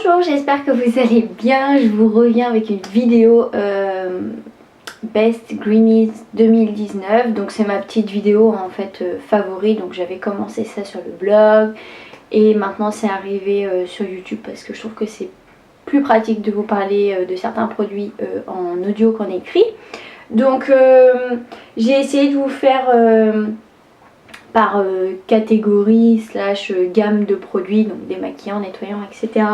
Bonjour, j'espère que vous allez bien. Je vous reviens avec une vidéo Best Greenies 2019. Donc c'est ma petite vidéo en fait favorite. Donc j'avais commencé ça sur le blog et maintenant c'est arrivé sur YouTube parce que je trouve que c'est plus pratique de vous parler de certains produits en audio qu'en écrit. Donc j'ai essayé de vous faire par catégorie slash gamme de produits, donc démaquillants, nettoyants, etc.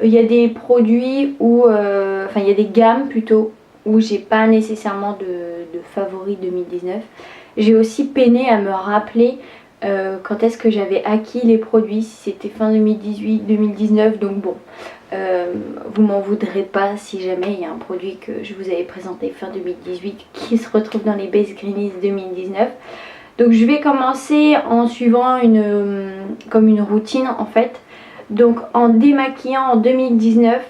Il y a des produits où, enfin il y a des gammes plutôt où j'ai pas nécessairement de favoris 2019. J'ai aussi peiné à me rappeler quand est-ce que j'avais acquis les produits, si c'était fin 2018, 2019, donc bon. Vous m'en voudrez pas si jamais il y a un produit que je vous avais présenté fin 2018 qui se retrouve dans les Best Greenies 2019. Donc je vais commencer en suivant comme une routine en fait. Donc en démaquillant en 2019,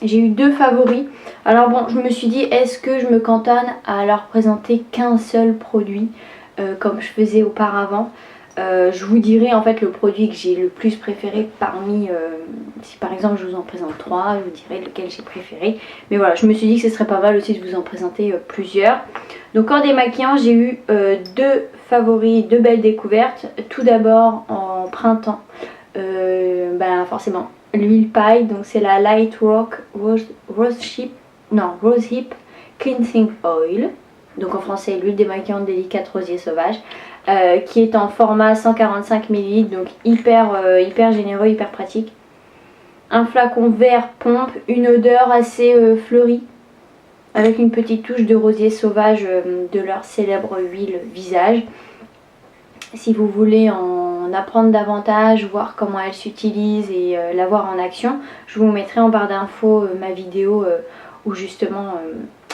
j'ai eu deux favoris. Alors bon, je me suis dit, est-ce que je me cantonne à leur présenter qu'un seul produit comme je faisais auparavant. Je vous dirai en fait le produit que j'ai le plus préféré parmi, si par exemple je vous en présente 3, je vous dirai lequel j'ai préféré. Mais voilà, je me suis dit que ce serait pas mal aussi de vous en présenter plusieurs. Donc en démaquillant, j'ai eu deux favoris, deux belles découvertes. Tout d'abord en printemps, forcément l'huile paille, donc c'est la Light Rock Rosehip Cleansing Oil. Donc en français l'huile démaquillante délicate rosier sauvage. Qui est en format 145 ml, donc hyper généreux, hyper pratique. Un flacon vert pompe, une odeur assez fleurie, avec une petite touche de rosier sauvage de leur célèbre huile visage. Si vous voulez en apprendre davantage, voir comment elle s'utilise et la voir en action, je vous mettrai en barre d'infos ma vidéo où justement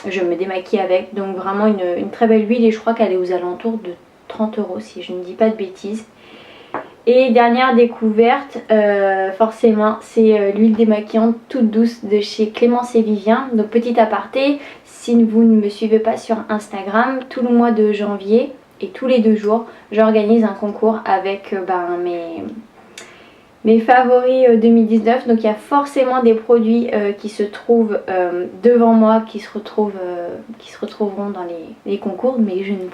je me démaquille avec. Donc vraiment une très belle huile et je crois qu'elle est aux alentours de 30 € si je ne dis pas de bêtises. Et dernière découverte, forcément, c'est l'huile démaquillante toute douce de chez Clémence et Vivien. Donc petit aparté, si vous ne me suivez pas sur Instagram, tout le mois de janvier et tous les 2 jours, j'organise un concours avec mes favoris 2019. Donc il y a forcément des produits qui se trouvent devant moi, qui se retrouveront dans les concours, mais je ne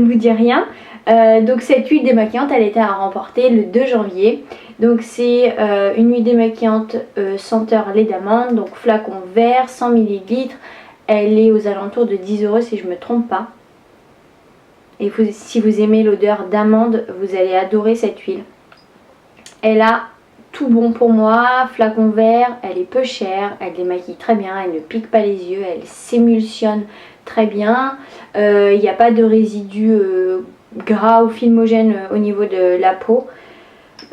vous dis rien. Donc cette huile démaquillante, elle était à remporter le 2 janvier. Donc c'est une huile démaquillante senteur lait d'amande, donc flacon vert, 100 ml. Elle est aux alentours de 10 € si je ne me trompe pas. Et si vous aimez l'odeur d'amande, vous allez adorer cette huile. Elle a tout bon pour moi, flacon vert, elle est peu chère, elle démaquille très bien, elle ne pique pas les yeux, elle s'émulsionne très bien. Il n'y a pas de résidus gras ou filmogènes au niveau de la peau.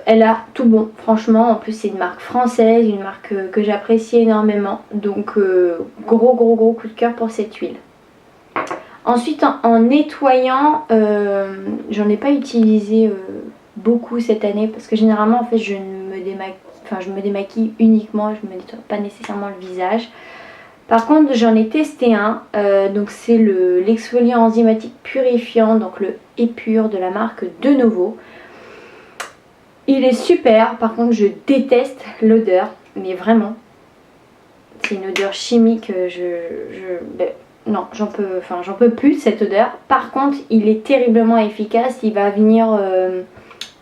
Elle a tout bon, franchement. En plus c'est une marque française, une marque que j'apprécie énormément. Donc gros coup de cœur pour cette huile. Ensuite en nettoyant, j'en ai pas utilisé beaucoup cette année parce que généralement en fait je me démaquille uniquement, je me nettoie pas nécessairement le visage. Par contre j'en ai testé un, donc c'est l'exfoliant enzymatique purifiant, donc le Epure de la marque De Novo. Il est super, par contre je déteste l'odeur, mais vraiment c'est une odeur chimique, non, j'en peux plus de cette odeur. Par contre il est terriblement efficace, il va venir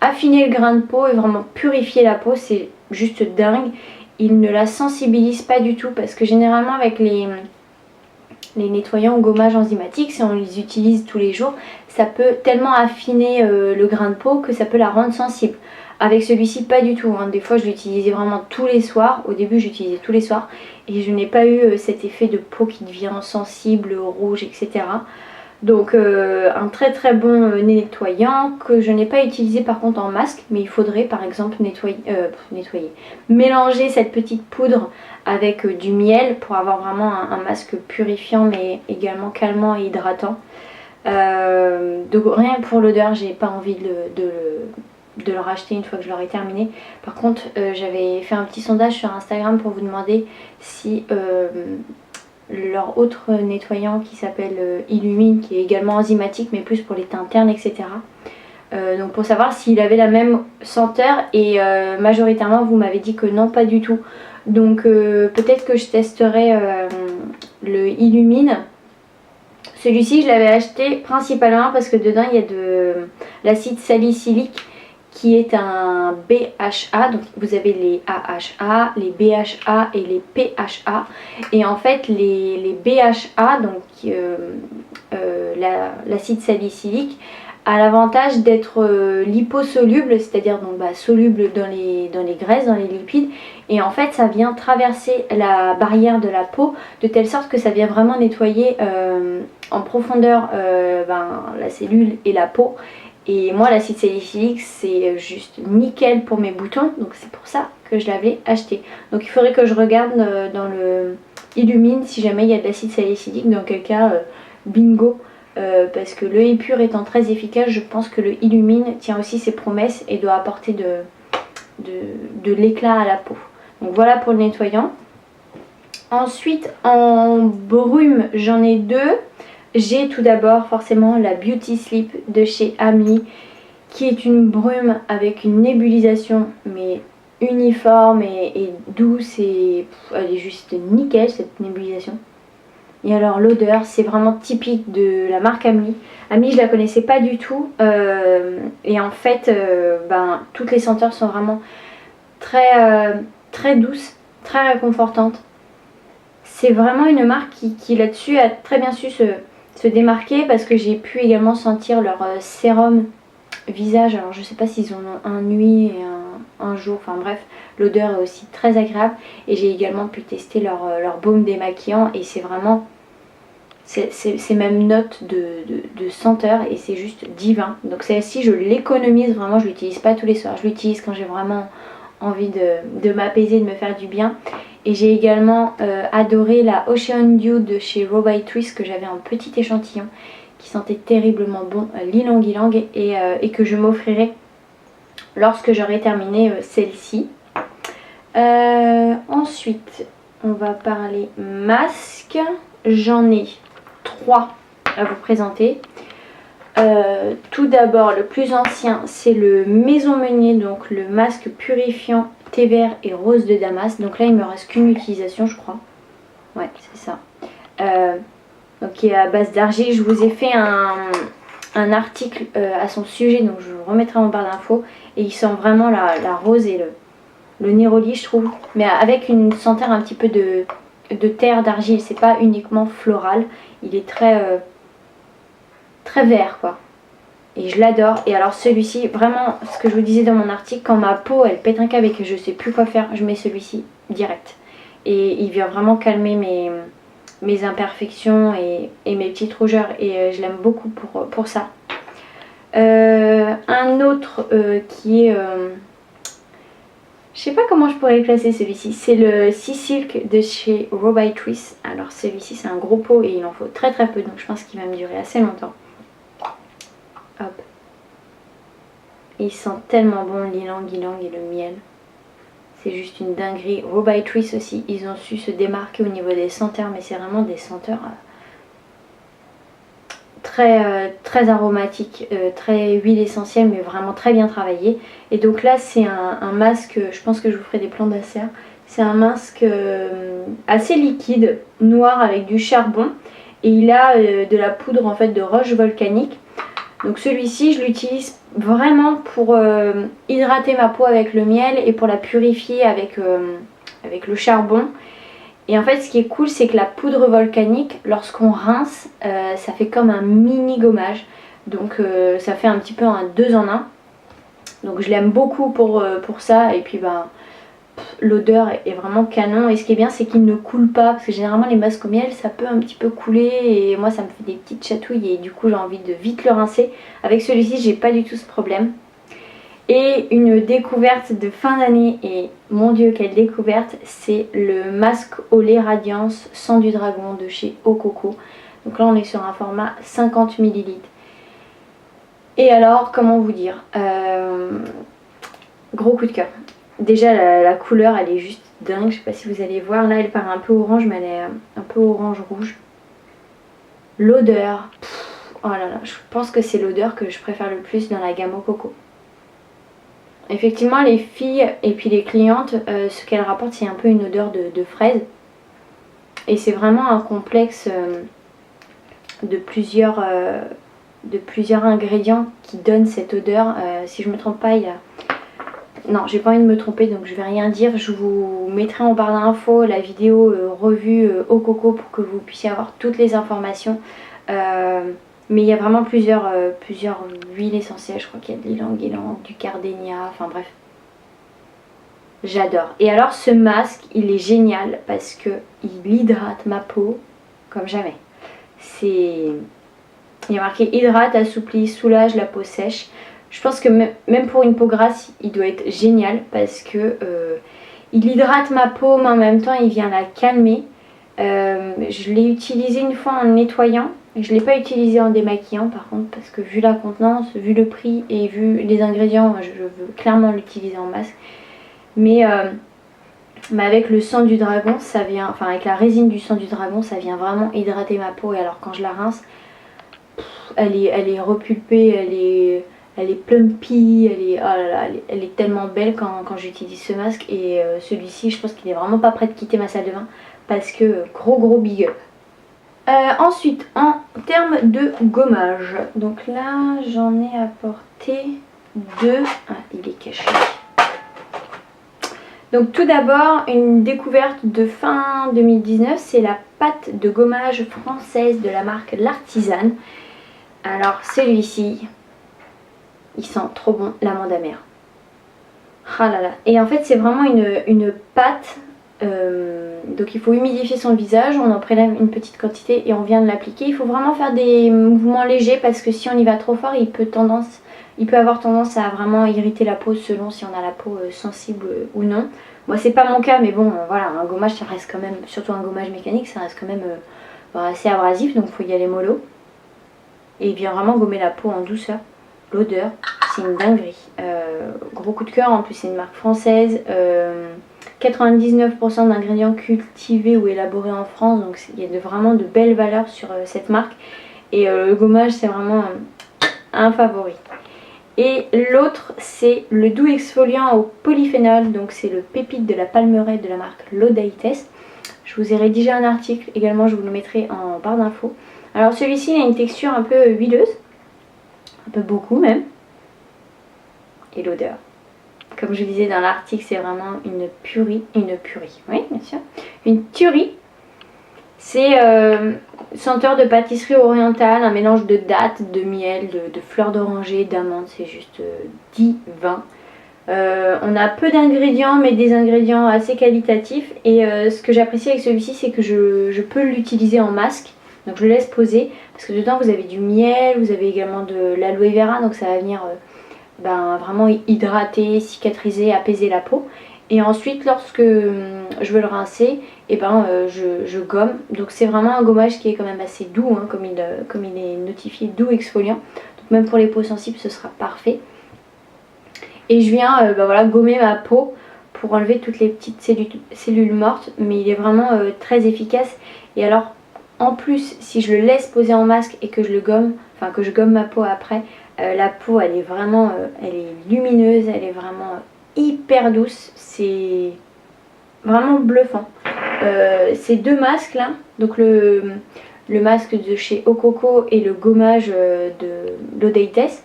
affiner le grain de peau et vraiment purifier la peau, c'est juste dingue. Il ne la sensibilise pas du tout parce que généralement avec les nettoyants ou gommages enzymatiques, si on les utilise tous les jours, ça peut tellement affiner le grain de peau que ça peut la rendre sensible. Avec celui-ci pas du tout, hein. Des fois je l'utilisais vraiment tous les soirs, au début j'utilisais tous les soirs et je n'ai pas eu cet effet de peau qui devient sensible, rouge, etc. Donc un très bon nettoyant que je n'ai pas utilisé par contre en masque, mais il faudrait par exemple mélanger cette petite poudre avec du miel pour avoir vraiment un masque purifiant mais également calmant et hydratant. Donc rien que pour l'odeur, j'ai pas envie de le racheter une fois que je l'aurai terminé. Par contre j'avais fait un petit sondage sur Instagram pour vous demander si leur autre nettoyant qui s'appelle Illumine, qui est également enzymatique mais plus pour les teintes ternes, etc. Donc pour savoir s'il avait la même senteur et majoritairement vous m'avez dit que non, pas du tout. Donc peut-être que je testerai le Illumine. Celui-ci je l'avais acheté principalement parce que dedans il y a de l'acide salicylique qui est un BHA. Donc vous avez les AHA, les BHA et les PHA. Et en fait les BHA, donc l'acide salicylique, a l'avantage d'être liposoluble, c'est-à-dire donc soluble dans les graisses, dans les lipides, et en fait ça vient traverser la barrière de la peau de telle sorte que ça vient vraiment nettoyer en profondeur la cellule et la peau. Et moi l'acide salicylique c'est juste nickel pour mes boutons, donc c'est pour ça que je l'avais acheté. Donc il faudrait que je regarde dans le Illumine si jamais il y a de l'acide salicylique, dans quel cas bingo. Parce que le Épure étant très efficace, je pense que le Illumine tient aussi ses promesses et doit apporter de l'éclat à la peau. Donc voilà pour le nettoyant. Ensuite en brume j'en ai deux. J'ai tout d'abord forcément la Beauty Sleep de chez Amie, qui est une brume avec une nébulisation mais uniforme et douce, et elle est juste nickel cette nébulisation. Et alors l'odeur, c'est vraiment typique de la marque Amie. Amie, je la connaissais pas du tout. Et en fait, toutes les senteurs sont vraiment très douces, très réconfortantes. C'est vraiment une marque qui là-dessus a très bien su se démarquer, parce que j'ai pu également sentir leur sérum visage. Alors je sais pas s'ils en ont un nuit et un jour, enfin bref, l'odeur est aussi très agréable. Et j'ai également pu tester leur baume démaquillant, et c'est vraiment ces mêmes notes de senteur, et c'est juste divin. Donc celle-ci je l'économise vraiment, je l'utilise pas tous les soirs, je l'utilise quand j'ai vraiment envie de m'apaiser, de me faire du bien. Et j'ai également adoré la Ocean Dew de chez Raw by Twist, que j'avais en petit échantillon, qui sentait terriblement bon, l'ylang ylang, et que je m'offrirai lorsque j'aurai terminé celle-ci. Ensuite on va parler masque. J'en ai 3 à vous présenter. Tout d'abord, le plus ancien, c'est le Maison Meunier, donc le masque purifiant thé vert et rose de Damas. Donc là il me reste qu'une utilisation, je crois. Ouais, c'est ça. Donc qui est à base d'argile. Je vous ai fait un article à son sujet, donc je vous remettrai en barre d'infos. Et il sent vraiment la rose et le néroli, je trouve, mais avec une senteur un petit peu de terre, d'argile. C'est pas uniquement floral, il est très vert quoi, et je l'adore. Et alors celui-ci, vraiment, ce que je vous disais dans mon article, quand ma peau elle pète un câble et que je sais plus quoi faire, je mets celui-ci direct, et il vient vraiment calmer mes imperfections et mes petites rougeurs, et je l'aime beaucoup pour ça. Un autre qui est je sais pas comment je pourrais le classer, celui-ci, c'est le Sea Silk de chez Raw by Twist. Alors celui-ci c'est un gros pot et il en faut très peu, donc je pense qu'il va me durer assez longtemps. Hop. Il sent tellement bon l'ylang ylang et le miel. C'est juste une dinguerie. Raw by Twist aussi, ils ont su se démarquer au niveau des senteurs, mais c'est vraiment des senteurs très aromatiques, très huile essentielle, mais vraiment très bien travaillé. Et donc là c'est un masque, je pense que je vous ferai des plans d'Acer. C'est un masque assez liquide, noir avec du charbon, et il a de la poudre en fait de roche volcanique. Donc celui-ci je l'utilise vraiment pour hydrater ma peau avec le miel et pour la purifier avec le charbon. Et en fait ce qui est cool, c'est que la poudre volcanique, lorsqu'on rince, ça fait comme un mini gommage. Donc ça fait un petit peu un 2 en 1. Donc je l'aime beaucoup pour ça. Et puis l'odeur est vraiment canon. Et ce qui est bien, c'est qu'il ne coule pas, parce que généralement les masques au miel ça peut un petit peu couler, et moi ça me fait des petites chatouilles, et du coup j'ai envie de vite le rincer. Avec celui-ci j'ai pas du tout ce problème. Et une découverte de fin d'année, et mon dieu quelle découverte, c'est le masque au lait Radiance sang du dragon de chez Ococo. Donc là on est sur un format 50 ml. Et alors comment vous dire, gros coup de cœur. Déjà la couleur elle est juste dingue, je sais pas si vous allez voir, là elle paraît un peu orange, mais elle est un peu orange rouge. L'odeur, Oh là là, je pense que c'est l'odeur que je préfère le plus dans la gamme au coco. Effectivement, les filles et puis les clientes, ce qu'elles rapportent, c'est un peu une odeur de fraise. Et c'est vraiment un complexe de plusieurs ingrédients qui donnent cette odeur. Si je ne me trompe pas, il y a... Non, j'ai pas envie de me tromper, donc je vais rien dire. Je vous mettrai en barre d'infos la vidéo revue au coco pour que vous puissiez avoir toutes les informations. Mais il y a vraiment plusieurs huiles essentielles. Je crois qu'il y a de l'ylang-ylang, du gardénia, enfin bref. J'adore. Et alors ce masque, il est génial parce que il hydrate ma peau comme jamais. Il y a marqué hydrate, assouplit, soulage la peau sèche. Je pense que même pour une peau grasse, il doit être génial parce que il hydrate ma peau mais en même temps il vient la calmer. Je l'ai utilisé une fois en nettoyant. Je ne l'ai pas utilisé en démaquillant par contre parce que vu la contenance, vu le prix et vu les ingrédients, je veux clairement l'utiliser en masque. Mais avec le sang du dragon, ça vient, enfin avec la résine du sang du dragon, ça vient vraiment hydrater ma peau. Et alors quand je la rince, elle est repulpée, elle est plumpy, oh là là, elle est tellement belle quand j'utilise ce masque. Et celui-ci, je pense qu'il est vraiment pas prêt de quitter ma salle de bain parce que gros big up. Ensuite, en termes de gommage, donc là j'en ai apporté deux. Ah, il est caché. Donc tout d'abord, une découverte de fin 2019, c'est la pâte de gommage française de la marque L'Artisane. Alors celui-ci, il sent trop bon l'amande amère. Ah là là. Et en fait c'est vraiment une pâte, donc il faut humidifier son visage, on en prélève une petite quantité et on vient de l'appliquer. Il faut vraiment faire des mouvements légers parce que si on y va trop fort, il peut avoir tendance à vraiment irriter la peau selon si on a la peau sensible ou non. Moi c'est pas mon cas mais bon voilà, un gommage ça reste quand même, surtout un gommage mécanique, ça reste quand même assez abrasif, donc il faut y aller mollo. Et il vient vraiment gommer la peau en douceur. L'odeur, c'est une dinguerie. Gros coup de cœur, en plus c'est une marque française. 99% d'ingrédients cultivés ou élaborés en France, donc il y a vraiment de belles valeurs sur cette marque. Et le gommage c'est vraiment un favori. Et l'autre c'est le doux exfoliant au polyphénol, donc c'est le pépite de la palmeraie de la marque L'Odaites. Je vous ai rédigé un article, également je vous le mettrai en barre d'infos. Alors celui-ci il a une texture un peu huileuse, un peu beaucoup même. Et l'odeur, comme je disais dans l'article, c'est vraiment une tuerie, oui bien sûr, une tuerie. C'est senteur de pâtisserie orientale, un mélange de dattes, de miel, de fleurs d'oranger, d'amandes, c'est juste divin. On a peu d'ingrédients mais des ingrédients assez qualitatifs et ce que j'apprécie avec celui-ci c'est que je peux l'utiliser en masque, donc je le laisse poser parce que dedans vous avez du miel, vous avez également de l'aloe vera, donc ça va venir vraiment hydrater, cicatriser, apaiser la peau. Et ensuite lorsque je veux le rincer, je gomme. Donc c'est vraiment un gommage qui est quand même assez doux, hein, comme il est notifié doux exfoliant. Donc même pour les peaux sensibles ce sera parfait. Et je viens gommer ma peau pour enlever toutes les petites cellules mortes. Mais il est vraiment très efficace. Et alors en plus si je le laisse poser en masque et que je le gomme, enfin que je gomme ma peau après, la peau elle est vraiment elle est lumineuse, elle est vraiment hyper douce, c'est vraiment bluffant. Ces deux masques là, donc le masque de chez Ococo et le gommage de l'Odaites,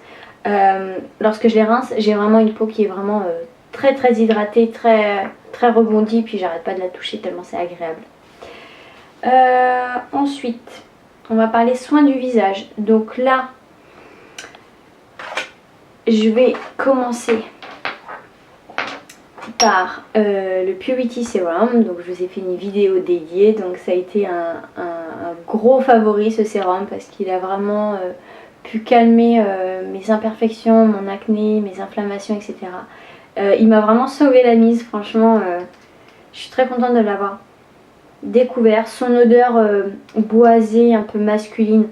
lorsque je les rince, j'ai vraiment une peau qui est vraiment très hydratée, très rebondie, puis j'arrête pas de la toucher tellement c'est agréable. Ensuite, on va parler soins du visage. Donc là, je vais commencer par le Purity Serum. Donc je vous ai fait une vidéo dédiée, donc ça a été un gros favori ce sérum parce qu'il a vraiment pu calmer mes imperfections, mon acné, mes inflammations, etc. Il m'a vraiment sauvé la mise, franchement je suis très contente de l'avoir découvert. Son odeur boisée, un peu masculine,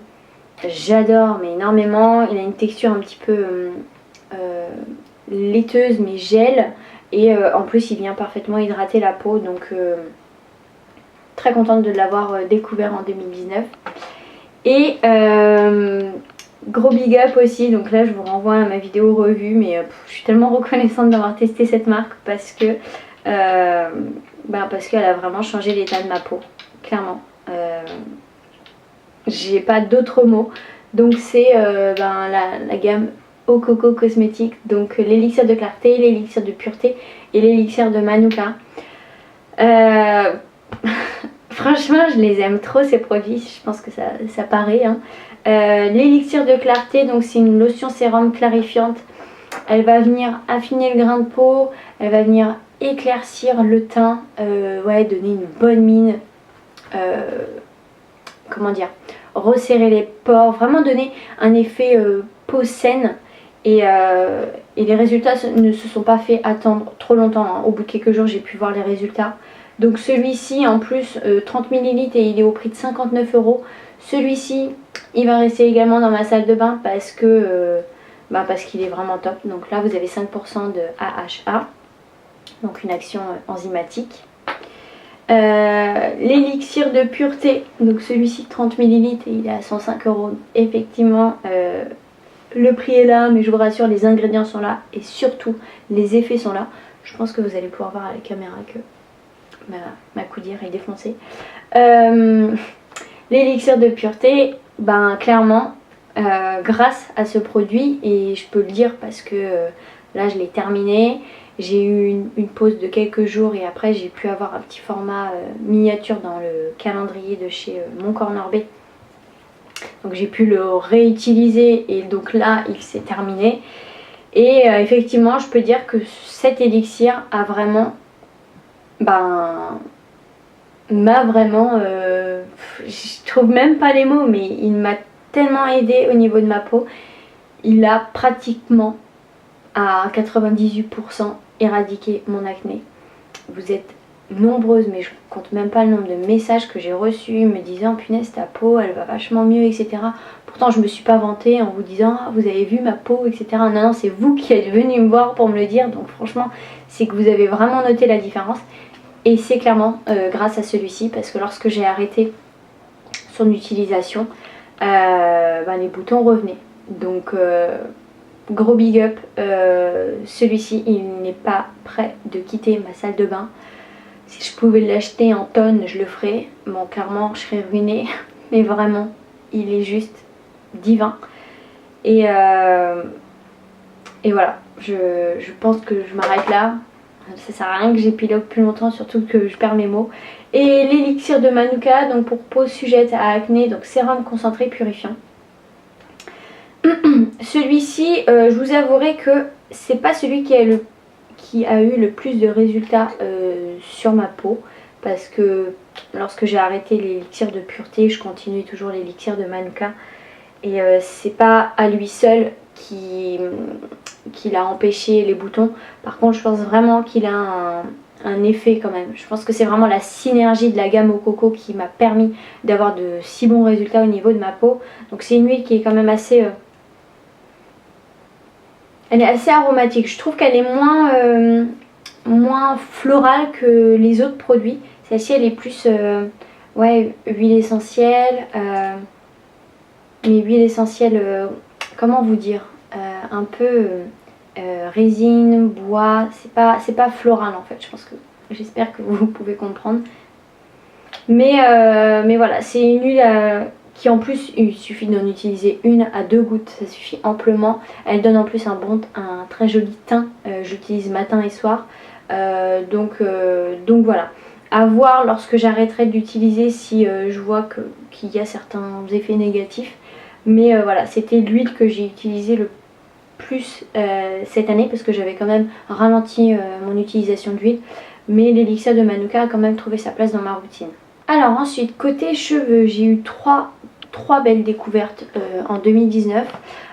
j'adore mais énormément. Il a une texture un petit peu laiteuse mais gel. Et en plus il vient parfaitement hydrater la peau, donc très contente de l'avoir découvert en 2019. Et Gros big up aussi, donc là je vous renvoie à ma vidéo revue, mais je suis tellement reconnaissante d'avoir testé cette marque parce que parce qu'elle a vraiment changé l'état de ma peau, clairement. J'ai pas d'autres mots, donc c'est la gamme Eau Coco Cosmétiques, donc l'élixir de clarté, l'élixir de pureté et l'élixir de Manuka. Franchement je les aime trop ces produits, je pense que ça paraît hein. L'élixir de clarté, donc c'est une lotion sérum clarifiante. Elle va venir affiner le grain de peau, elle va venir éclaircir le teint, donner une bonne mine, comment dire, resserrer les pores, vraiment donner un effet peau saine. Et les résultats ne se sont pas fait attendre trop longtemps hein. Au bout de quelques jours j'ai pu voir les résultats. Donc celui-ci en plus 30 ml et il est au prix de 59 €. Celui-ci il va rester également dans ma salle de bain parce que parce qu'il est vraiment top. Donc là vous avez 5% de AHA, donc une action enzymatique. L'élixir de pureté, donc celui-ci 30 ml et il est à 105 €. Effectivement le prix est là, mais je vous rassure, les ingrédients sont là et surtout les effets sont là. Je pense que vous allez pouvoir voir à la caméra que ma coudière est défoncée. L'élixir de pureté, clairement grâce à ce produit, et je peux le dire parce que là je l'ai terminé, j'ai eu une pause de quelques jours et après j'ai pu avoir un petit format miniature dans le calendrier de chez Mon Corner B. Donc j'ai pu le réutiliser et donc là il s'est terminé. Et effectivement je peux dire que cet élixir a vraiment m'a vraiment je trouve même pas les mots, mais il m'a tellement aidé au niveau de ma peau. Il a pratiquement à 98% éradiqué mon acné. Vous êtes nombreuses, mais je compte même pas le nombre de messages que j'ai reçus me disant punaise ta peau elle va vachement mieux, etc. Pourtant je me suis pas vantée en vous disant ah, vous avez vu ma peau, etc. Non, c'est vous qui êtes venus me voir pour me le dire, donc franchement c'est que vous avez vraiment noté la différence. Et c'est clairement grâce à celui-ci, parce que lorsque j'ai arrêté son utilisation, les boutons revenaient. Donc gros big up, celui-ci il n'est pas prêt de quitter ma salle de bain. Si je pouvais l'acheter en tonnes, je le ferais. Bon, clairement, je serais ruinée. Mais vraiment, il est juste divin. Et voilà, je pense que je m'arrête là. Ça sert à rien que j'épilogue plus longtemps, surtout que je perds mes mots. Et l'élixir de Manuka, donc pour peau sujette à acné, donc sérum concentré purifiant. Celui-ci, je vous avouerai que c'est pas celui qui a eu le plus de résultats sur ma peau, parce que lorsque j'ai arrêté l'élixir de pureté, je continue toujours l'élixir de Manuka, et c'est pas à lui seul qui a empêché les boutons. Par contre je pense vraiment qu'il a un effet quand même. Je pense que c'est vraiment la synergie de la gamme au coco qui m'a permis d'avoir de si bons résultats au niveau de ma peau. Donc c'est une huile qui est quand même assez elle est assez aromatique. Je trouve qu'elle est moins florale que les autres produits. Celle-ci elle est plus huile essentielle, mais huile essentielle comment vous dire, un peu résine, bois, c'est pas floral en fait. J'espère que vous pouvez comprendre. Mais voilà, c'est une huile qui en plus il suffit d'en utiliser 1 à 2 gouttes, ça suffit amplement. Elle donne en plus un très joli teint, j'utilise matin et soir. Donc voilà, à voir lorsque j'arrêterai d'utiliser si je vois qu'il y a certains effets négatifs. Mais voilà, c'était l'huile que j'ai utilisée le plus cette année parce que j'avais quand même ralenti mon utilisation d'huile. Mais l'élixir de Manuka a quand même trouvé sa place dans ma routine. Alors ensuite, côté cheveux, j'ai eu trois belles découvertes en 2019.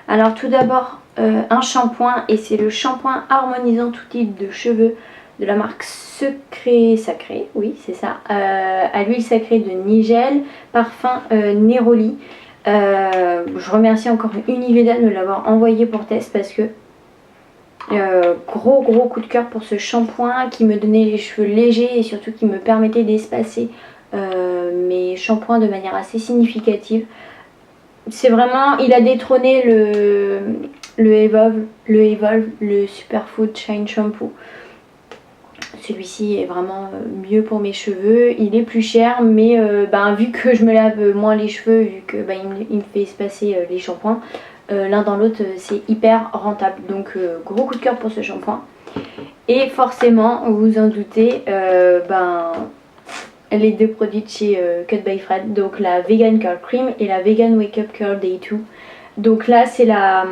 Alors tout d'abord un shampoing, et c'est le shampoing harmonisant tout type de cheveux de la marque Secret Sacré, oui c'est ça, à l'huile sacrée de Nigel, parfum Neroli. Je remercie encore Univeda de me l'avoir envoyé pour test parce que gros coup de cœur pour ce shampoing qui me donnait les cheveux légers et surtout qui me permettait d'espacer mes shampoings de manière assez significative. c'est vraiment, il a détrôné le Superfood Shine Shampoo. Celui-ci est vraiment mieux pour mes cheveux. Il est plus cher, mais vu que je me lave moins les cheveux, vu que il me fait espacer les shampoings, l'un dans l'autre c'est hyper rentable. Donc gros coup de cœur pour ce shampoing. Et forcément, vous vous en doutez, les deux produits de chez Cut by Fred, donc la Vegan Curl Cream et la Vegan Wake Up Curl Day 2. Donc là c'est la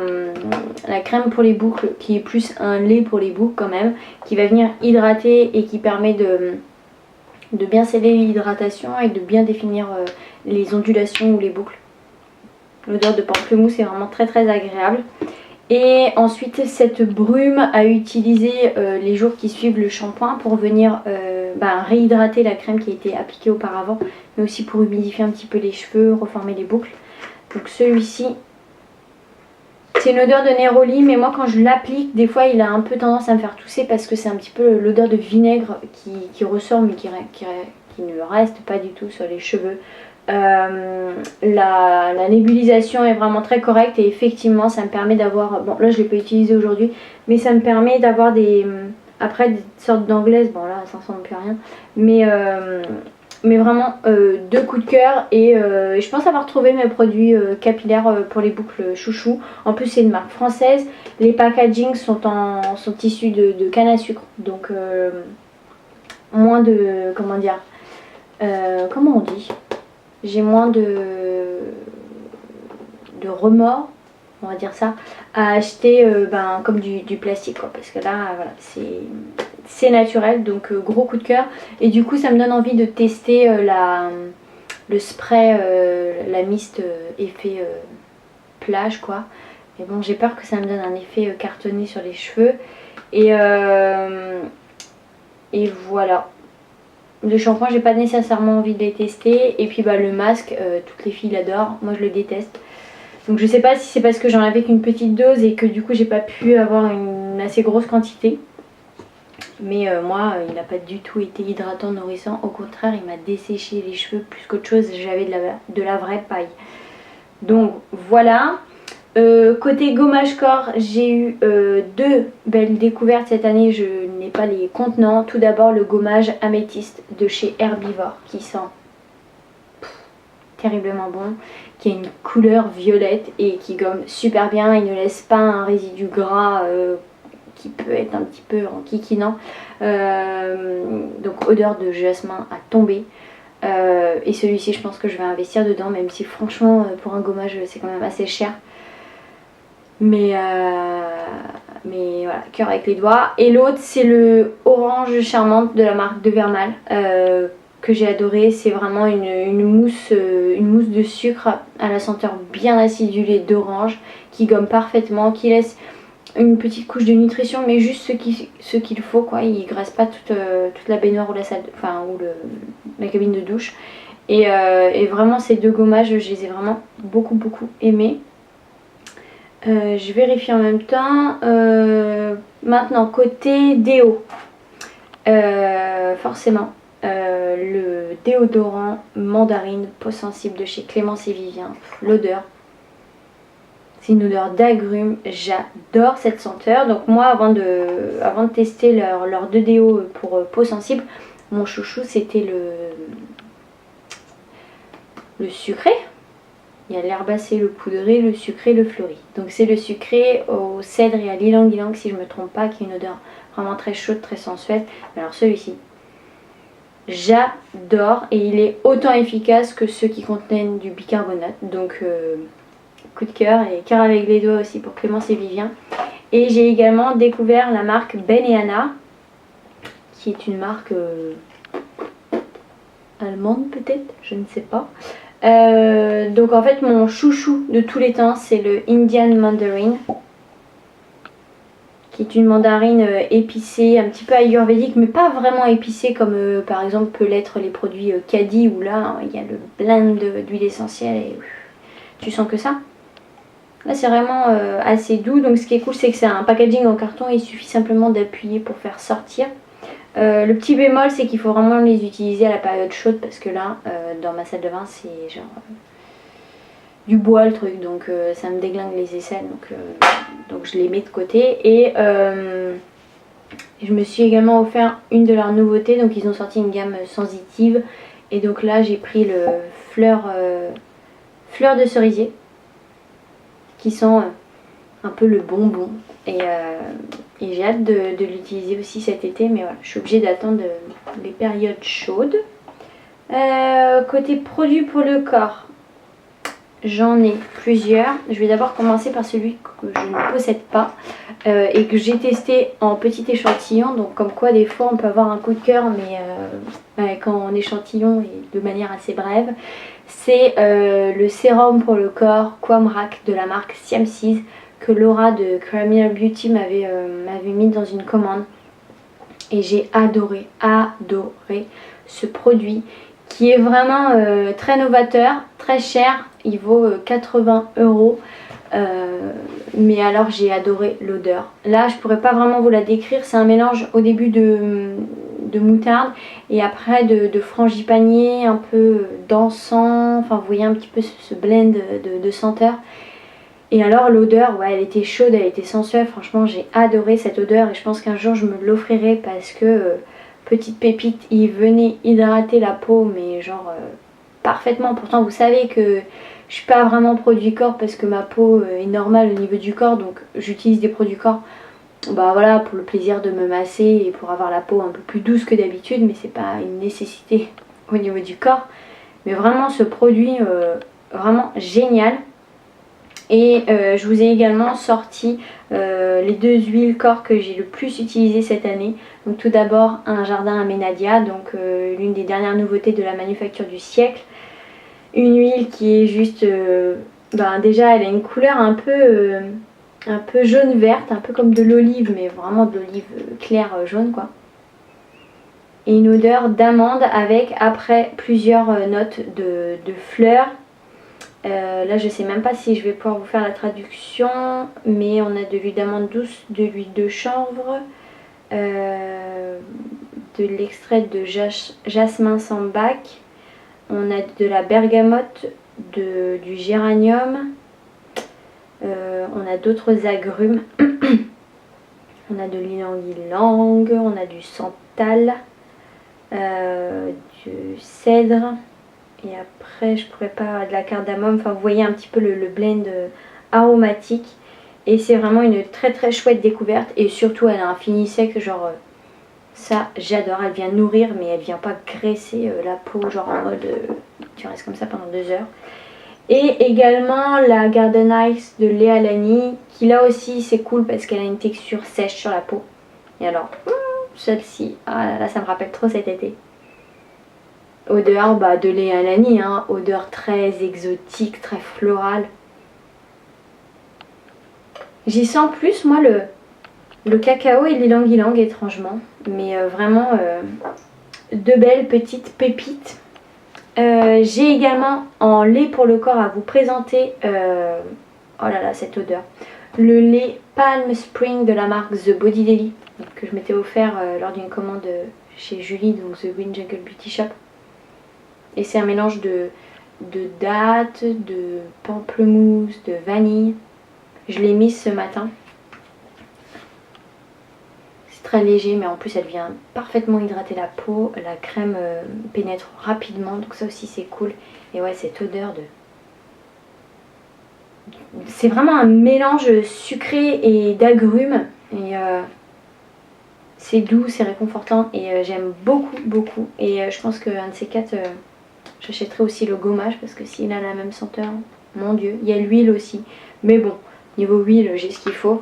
crème pour les boucles qui est plus un lait pour les boucles quand même, qui va venir hydrater et qui permet de bien sceller l'hydratation et de bien définir les ondulations ou les boucles. L'odeur de pamplemousse est vraiment très très agréable. Et ensuite cette brume à utiliser les jours qui suivent le shampoing pour venir réhydrater la crème qui a été appliquée auparavant, mais aussi pour humidifier un petit peu les cheveux, reformer les boucles. Donc celui-ci, c'est une odeur de Neroli, mais moi quand je l'applique, des fois il a un peu tendance à me faire tousser parce que c'est un petit peu l'odeur de vinaigre qui ressort mais qui ne reste pas du tout sur les cheveux. La nébulisation est vraiment très correcte et effectivement ça me permet d'avoir, bon là je ne l'ai pas utilisé aujourd'hui, mais ça me permet d'avoir des sortes d'anglaises, bon là ça ne ressemble plus à rien, mais vraiment deux coups de cœur et je pense avoir trouvé mes produits capillaires pour les boucles chouchou. En plus c'est une marque française, les packagings sont issus de canne à sucre, donc moins de, comment dire, comment on dit, j'ai moins de remords, on va dire ça, à acheter comme du plastique quoi, parce que là voilà, c'est naturel, donc gros coup de cœur. Et du coup ça me donne envie de tester le spray, la mist effet plage quoi. Mais bon j'ai peur que ça me donne un effet cartonné sur les cheveux. Et voilà. Le shampoing j'ai pas nécessairement envie de les tester. Et puis le masque, toutes les filles l'adorent, moi je le déteste. Donc je sais pas si c'est parce que j'en avais qu'une petite dose et que du coup j'ai pas pu avoir une assez grosse quantité. Mais moi il n'a pas du tout été hydratant, nourrissant. Au contraire il m'a desséché les cheveux plus qu'autre chose. J'avais de la vraie paille. Donc voilà. Côté gommage corps, j'ai eu deux belles découvertes cette année, je n'ai pas les contenants. Tout d'abord le gommage améthyste de chez Herbivore qui sent terriblement bon, qui a une couleur violette et qui gomme super bien. Il ne laisse pas un résidu gras qui peut être un petit peu enquiquinant. Donc odeur de jasmin à tomber. Et celui-ci je pense que je vais investir dedans, même si franchement pour un gommage c'est quand même assez cher. Mais voilà, cœur avec les doigts. Et l'autre c'est le orange charmante de la marque de Vermal que j'ai adoré. C'est vraiment une mousse de sucre à la senteur bien acidulée d'orange qui gomme parfaitement, qui laisse une petite couche de nutrition mais juste ce qu'il faut quoi. Il graisse pas toute la baignoire ou la cabine de douche. Et vraiment ces deux gommages je les ai vraiment beaucoup aimés. Je vérifie en même temps. Maintenant côté déo, forcément le déodorant mandarine peau sensible de chez Clémence et Vivien. L'odeur, c'est une odeur d'agrumes, j'adore cette senteur. Donc moi avant de tester leurs deux déos pour peau sensible, mon chouchou c'était le sucré. Il y a l'herbacé, le poudré, le sucré, le fleuri. Donc c'est le sucré au cèdre et à l'ylang-ylang si je ne me trompe pas, qui est une odeur vraiment très chaude, très sensuelle. Mais alors celui-ci, j'adore et il est autant efficace que ceux qui contiennent du bicarbonate. Donc coup de cœur et cœur avec les doigts aussi pour Clémence et Vivien. Et j'ai également découvert la marque Ben et Anna, qui est une marque allemande peut-être, je ne sais pas. Donc en fait mon chouchou de tous les temps c'est le Indian Mandarin, qui est une mandarine épicée, un petit peu ayurvédique mais pas vraiment épicée comme par exemple peut l'être les produits Caddy où là il y a le blend d'huile essentielle et tu sens que ça. Là c'est vraiment assez doux. Donc ce qui est cool c'est que c'est un packaging en carton et il suffit simplement d'appuyer pour faire sortir. Le petit bémol c'est qu'il faut vraiment les utiliser à la période chaude parce que là dans ma salle de bain c'est genre du bois le truc, donc ça me déglingue les aisselles, donc je les mets de côté. Et je me suis également offert une de leurs nouveautés, donc ils ont sorti une gamme sensitive. Et donc là j'ai pris le fleur de cerisier, qui sent un peu le bonbon. Et j'ai hâte de l'utiliser aussi cet été, mais voilà, je suis obligée d'attendre les périodes chaudes. Côté produits pour le corps, j'en ai plusieurs. Je vais d'abord commencer par celui que je ne possède pas et que j'ai testé en petit échantillon. Donc comme quoi des fois on peut avoir un coup de cœur, mais quand en échantillon et de manière assez brève. C'est le sérum pour le corps Quamrac de la marque Siamseas, que Laura de Caramel Beauty m'avait mis dans une commande. Et j'ai adoré ce produit qui est vraiment très novateur, très cher. Il vaut 80 €. Mais alors j'ai adoré l'odeur. Là je pourrais pas vraiment vous la décrire. C'est un mélange au début de moutarde et après de frangipanier, un peu d'encens. Enfin vous voyez un petit peu ce blend de senteurs. Et alors l'odeur, ouais, elle était chaude, elle était sensuelle. Franchement j'ai adoré cette odeur et je pense qu'un jour je me l'offrirai parce que petite pépite, il venait hydrater la peau, mais genre parfaitement. Pourtant vous savez que je suis pas vraiment produit corps parce que ma peau est normale au niveau du corps, donc j'utilise des produits corps bah voilà, pour le plaisir de me masser et pour avoir la peau un peu plus douce que d'habitude, mais c'est pas une nécessité au niveau du corps. Mais vraiment ce produit vraiment génial. Et je vous ai également sorti les 2 huiles corps que j'ai le plus utilisées cette année. Donc tout d'abord un jardin à Menadia, donc l'une des dernières nouveautés de la manufacture du siècle. Une huile qui est juste, déjà elle a une couleur un peu jaune verte, un peu comme de l'olive, mais vraiment de l'olive claire jaune quoi. Et une odeur d'amande avec après plusieurs notes de fleurs. Là je sais même pas si je vais pouvoir vous faire la traduction, mais on a de l'huile d'amande douce, de l'huile de chanvre, de l'extrait de jasmin sambac, on a de la bergamote, du géranium, on a d'autres agrumes, on a de l'ylang-ylang, on a du santal, du cèdre. Et après je pourrais pas, de la cardamome, enfin vous voyez un petit peu le blend aromatique. Et c'est vraiment une très très chouette découverte. Et surtout elle a un fini sec, genre ça j'adore. Elle vient nourrir mais elle vient pas graisser la peau, genre en mode tu restes comme ça pendant 2 heures. Et également la Garden Ice de Léa Lani, qui là aussi c'est cool parce qu'elle a une texture sèche sur la peau. Et alors celle-ci, ah là ça me rappelle trop cet été. Odeur de Léa Lani, hein, odeur très exotique, très florale. J'y sens plus moi le cacao et l'ylang-ylang étrangement. Mais vraiment 2 belles petites pépites. J'ai également en lait pour le corps à vous présenter, oh là là cette odeur, le lait Palm Spring de la marque The Body Daily, que je m'étais offert lors d'une commande chez Julie, donc The Green Jungle Beauty Shop. Et c'est un mélange de dattes, de pamplemousse, de vanille. Je l'ai mise ce matin. C'est très léger mais en plus elle vient parfaitement hydrater la peau. La crème pénètre rapidement, donc ça aussi c'est cool. Et ouais, cette odeur de... C'est vraiment un mélange sucré et d'agrumes. Et c'est doux, c'est réconfortant et j'aime beaucoup. Et je pense qu'un de ces 4... j'achèterai aussi le gommage parce que s'il a la même senteur, mon dieu. Il y a l'huile aussi. Mais bon, niveau huile, j'ai ce qu'il faut.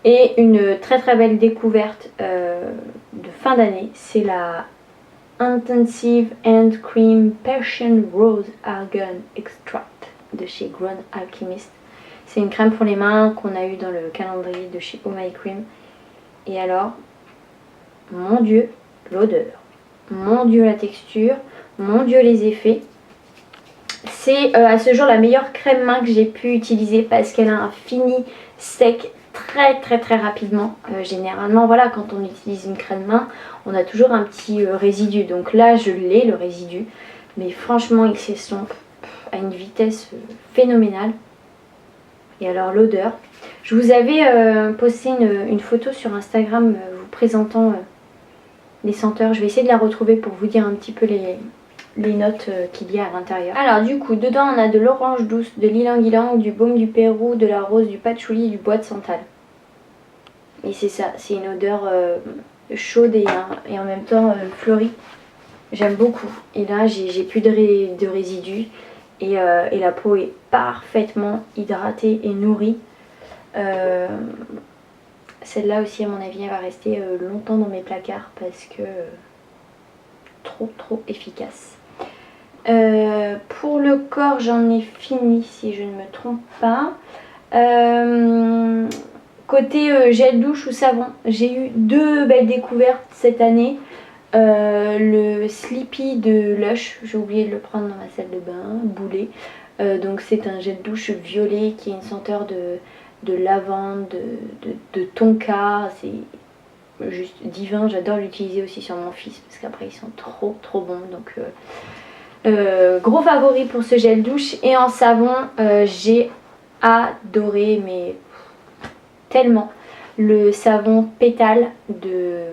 Et une très très belle découverte de fin d'année, c'est la Intensive Hand Cream Persian Rose Argan Extract de chez Grown Alchemist. C'est une crème pour les mains qu'on a eu dans le calendrier de chez Oh My Cream. Et alors, mon dieu, l'odeur. Mon dieu, la texture. Mon dieu, les effets. C'est à ce jour la meilleure crème main que j'ai pu utiliser parce qu'elle a un fini sec très rapidement. Généralement voilà, quand on utilise une crème main on a toujours un petit résidu, donc là je l'ai, le résidu, mais franchement XS Stomp, à une vitesse phénoménale. Et alors l'odeur, je vous avais posté une photo sur Instagram vous présentant les senteurs. Je vais essayer de la retrouver pour vous dire un petit peu les notes qu'il y a à l'intérieur. Alors du coup, dedans on a de l'orange douce, de l'ylang-ylang, du baume du Pérou, de la rose, du patchouli et du bois de santal. Et c'est ça, c'est une odeur chaude et en même temps fleurie. J'aime beaucoup. Et là j'ai plus de résidus et la peau est parfaitement hydratée et nourrie. Celle-là aussi à mon avis elle va rester longtemps dans mes placards parce que trop efficace. Pour le corps j'en ai fini si je ne me trompe pas. Côté gel douche ou savon, j'ai eu 2 belles découvertes cette année. Le Sleepy de Lush, j'ai oublié de le prendre dans ma salle de bain, boulet. Donc c'est un gel douche violet qui a une senteur de lavande, de tonka. C'est juste divin, j'adore l'utiliser aussi sur mon fils parce qu'après ils sont trop bons. Donc gros favori pour ce gel douche. Et en savon, j'ai adoré, mais tellement, le savon pétale de...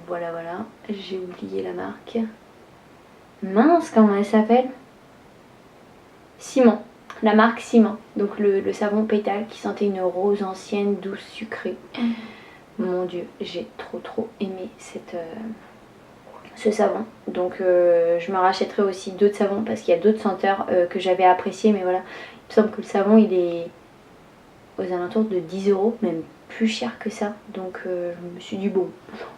Voilà, j'ai oublié la marque. Mince, comment elle s'appelle? Ciment, la marque Ciment. Donc le savon pétale qui sentait une rose ancienne, douce, sucrée. Mon Dieu, j'ai trop aimé ce savon. Donc je me rachèterai aussi d'autres savons parce qu'il y a d'autres senteurs que j'avais appréciées. Mais voilà, il me semble que le savon il est aux alentours de 10 €, même plus cher que ça. Donc je me suis dit bon,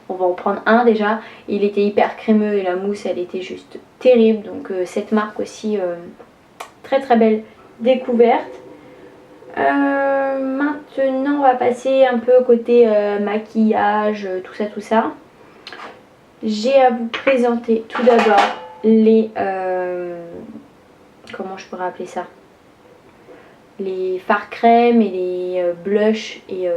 on va en prendre un déjà. Il était hyper crémeux et la mousse elle était juste terrible. Donc cette marque aussi, très belle découverte. Maintenant on va passer un peu côté maquillage, tout ça. J'ai à vous présenter tout d'abord les... comment je pourrais appeler ça? Les fards crème et les blush et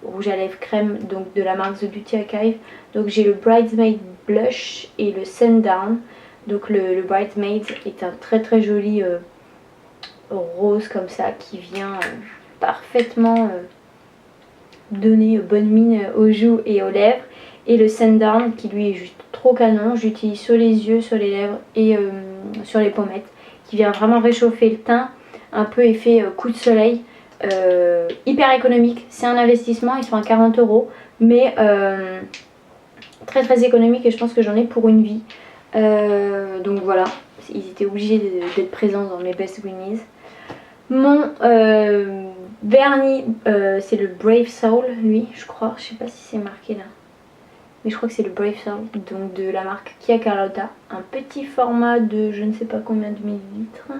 rouge à lèvres crème, donc de la marque The Beauty Archive. Donc j'ai le Bridesmaid Blush et le Sundown. Donc le Bridesmaid est un très joli rose comme ça qui vient parfaitement donner bonne mine aux joues et aux lèvres. Et le Sundown qui lui est juste trop canon, j'utilise sur les yeux, sur les lèvres et sur les pommettes, qui vient vraiment réchauffer le teint, un peu effet coup de soleil, hyper économique. C'est un investissement, ils sont à 40 €, mais très économique et je pense que j'en ai pour une vie. Donc voilà, ils étaient obligés d'être présents dans mes Best Greenies. Mon vernis, c'est le Brave Soul, lui, je crois, je sais pas si c'est marqué là. Mais je crois que c'est le Brave Soul, donc de la marque Kia Carlotta. Un petit format de je ne sais pas combien de millilitres,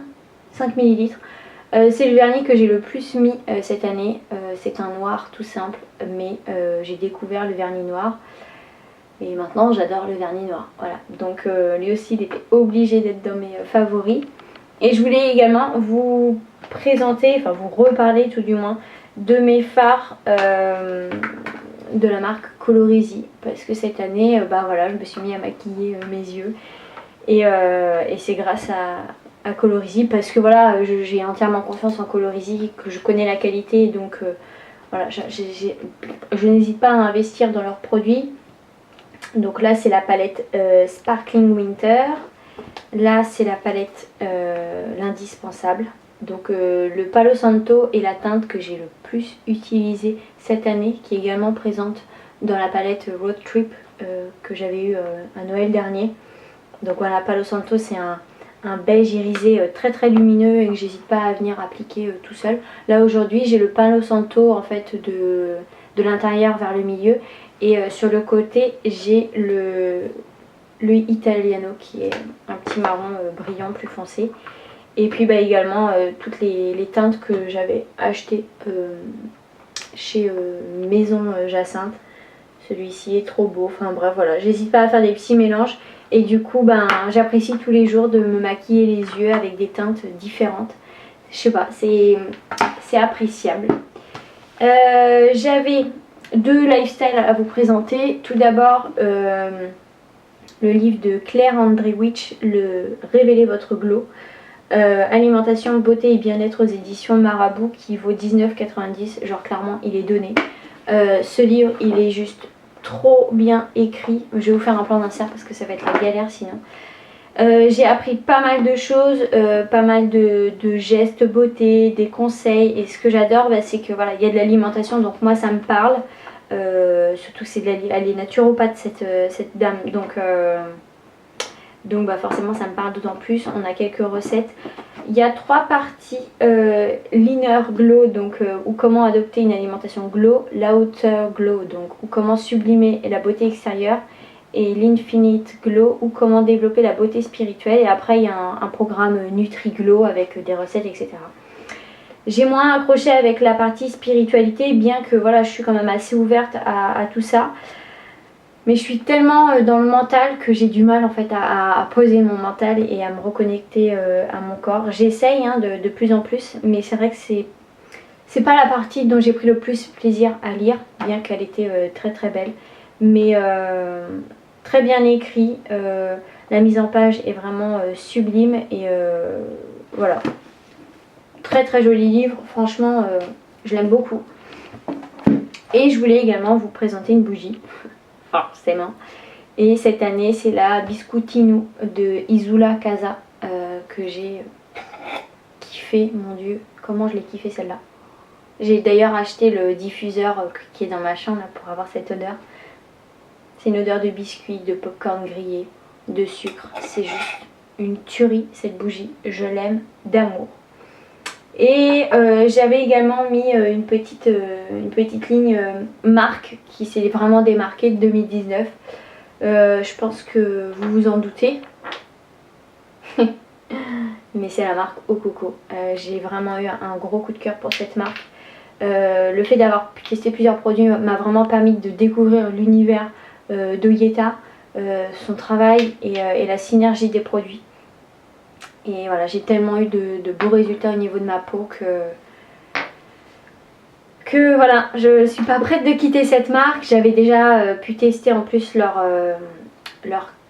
5 millilitres. C'est le vernis que j'ai le plus mis cette année. C'est un noir tout simple, mais j'ai découvert le vernis noir. Et maintenant j'adore le vernis noir. Voilà, donc lui aussi il était obligé d'être dans mes favoris. Et je voulais également vous présenter, enfin vous reparler tout du moins, de mes fards de la marque Colorisy, parce que cette année voilà, je me suis mis à maquiller mes yeux et c'est grâce à Colorisy, parce que voilà, j'ai entièrement confiance en Colorisy, que je connais la qualité, donc voilà, je n'hésite pas à investir dans leurs produits. Donc là c'est la palette Sparkling Winter, là c'est la palette l'indispensable. Donc le Palo Santo est la teinte que j'ai le plus utilisée cette année, qui est également présente dans la palette Road Trip que j'avais eu à Noël dernier. Donc voilà, Palo Santo c'est un beige irisé très lumineux et que j'hésite pas à venir appliquer tout seul. Là aujourd'hui j'ai le Palo Santo en fait de l'intérieur vers le milieu, et sur le côté j'ai le Italiano qui est un petit marron brillant plus foncé. Et puis également toutes les teintes que j'avais achetées chez Maison Jacinthe. Celui-ci est trop beau, enfin bref voilà, j'hésite pas à faire des petits mélanges. Et du coup j'apprécie tous les jours de me maquiller les yeux avec des teintes différentes. Je sais pas, c'est appréciable. J'avais 2 lifestyles à vous présenter. Tout d'abord le livre de Claire Andrewich, le Révélez votre glow. Alimentation, beauté et bien-être aux éditions Marabout qui vaut 19,90 €. Genre clairement il est donné. Ce livre il est juste trop bien écrit. Je vais vous faire un plan d'insert parce que ça va être la galère sinon. J'ai appris pas mal de choses, pas mal de gestes beauté, des conseils, et ce que j'adore bah, c'est que voilà, il y a de l'alimentation donc moi ça me parle. Surtout que elle est naturopathe cette dame donc bah forcément ça me parle d'autant plus. On a quelques recettes. Il y a 3 parties, l'inner glow donc ou comment adopter une alimentation glow, l'outer glow donc ou comment sublimer la beauté extérieure, et l'infinite glow ou comment développer la beauté spirituelle, et après il y a un programme Nutri-Glow avec des recettes etc. J'ai moins accroché avec la partie spiritualité, bien que voilà je suis quand même assez ouverte à tout ça. Mais je suis tellement dans le mental que j'ai du mal en fait à poser mon mental et à me reconnecter à mon corps. J'essaye hein, de plus en plus, mais c'est vrai que c'est pas la partie dont j'ai pris le plus plaisir à lire, bien qu'elle était très très belle. Mais très bien écrit, la mise en page est vraiment sublime et voilà. Très très joli livre, franchement je l'aime beaucoup. Et je voulais également vous présenter une bougie. Forcément. Et cette année c'est la Biscottino de Isula Casa que j'ai kiffé. Mon dieu, comment je l'ai kiffé celle-là. J'ai d'ailleurs acheté le diffuseur qui est dans ma chambre là, pour avoir cette odeur. C'est une odeur de biscuit, de popcorn grillé, de sucre. C'est juste une tuerie cette bougie. Je l'aime d'amour. Et j'avais également mis une petite ligne marque qui s'est vraiment démarquée de 2019. Je pense que vous vous en doutez. Mais c'est la marque Ococo. J'ai vraiment eu un gros coup de cœur pour cette marque. Le fait d'avoir testé plusieurs produits m'a vraiment permis de découvrir l'univers d'Oyeta, son travail et la synergie des produits. Et voilà, j'ai tellement eu de beaux résultats au niveau de ma peau que voilà, je suis pas prête de quitter cette marque. J'avais déjà pu tester en plus leur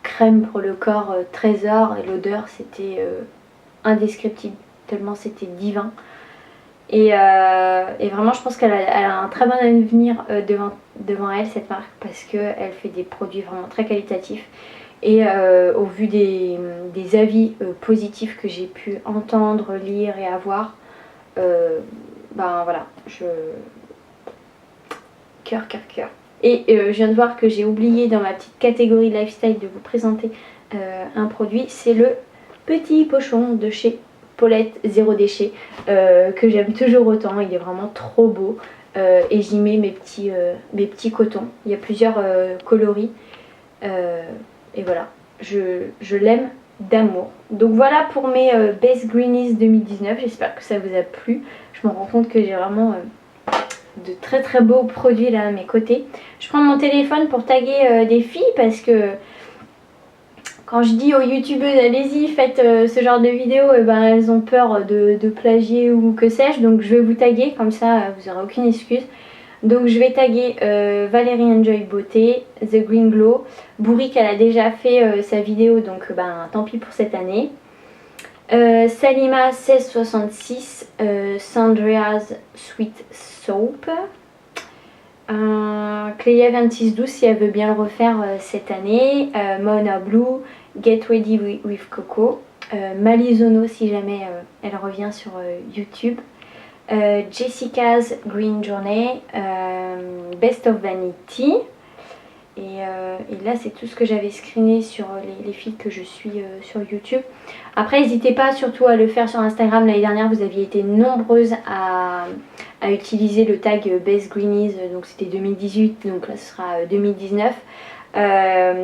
crème pour le corps Trésor, et l'odeur c'était indescriptible, tellement c'était divin. Et vraiment je pense qu'elle a un très bon avenir devant elle cette marque, parce qu'elle fait des produits vraiment très qualitatifs. Et au vu des avis positifs que j'ai pu entendre, lire et avoir, ben voilà, cœur. Et je viens de voir que j'ai oublié dans ma petite catégorie lifestyle de vous présenter un produit, c'est le petit pochon de chez Paulette Zéro Déchet, que j'aime toujours autant. Il est vraiment trop beau, et j'y mets mes petits cotons. Il y a plusieurs coloris. Et voilà, je l'aime d'amour. Donc voilà pour mes Best Greenies 2019. J'espère que ça vous a plu. Je me rends compte que j'ai vraiment de très très beaux produits là à mes côtés. Je prends mon téléphone pour taguer des filles, parce que quand je dis aux youtubeuses allez-y faites ce genre de vidéos, et ben elles ont peur de plagier ou que sais-je. Donc je vais vous taguer, comme ça vous n'aurez aucune excuse. Donc je vais taguer Valérie Enjoy Beauté, The Green Glow. Bourrique elle a déjà fait sa vidéo, donc ben tant pis pour cette année. Salima 1666, Sandria's Sweet Soap. Cléa 2612 si elle veut bien le refaire cette année. Mona Blue, Get Ready with Coco. Malizono si jamais elle revient sur YouTube. Jessica's Green Journey, Best of Vanity. Et là c'est tout ce que j'avais screené sur les filles que je suis sur YouTube. Après n'hésitez pas surtout à le faire sur Instagram. L'année dernière vous aviez été nombreuses à utiliser le tag Best Greenies, donc c'était 2018, donc là ce sera 2019.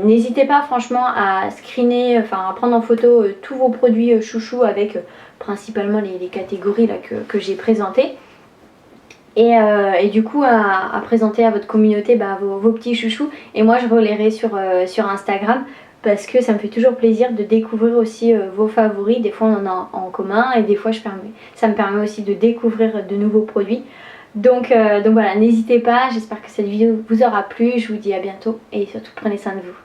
N'hésitez pas franchement à screener, enfin à prendre en photo tous vos produits chouchous avec principalement les catégories là, que j'ai présentées. Et du coup à présenter à votre communauté vos petits chouchous, et moi je relayerai sur Instagram, parce que ça me fait toujours plaisir de découvrir aussi vos favoris. Des fois on en a en commun, et des fois ça me permet aussi de découvrir de nouveaux produits. Donc voilà, n'hésitez pas, j'espère que cette vidéo vous aura plu, je vous dis à bientôt et surtout prenez soin de vous.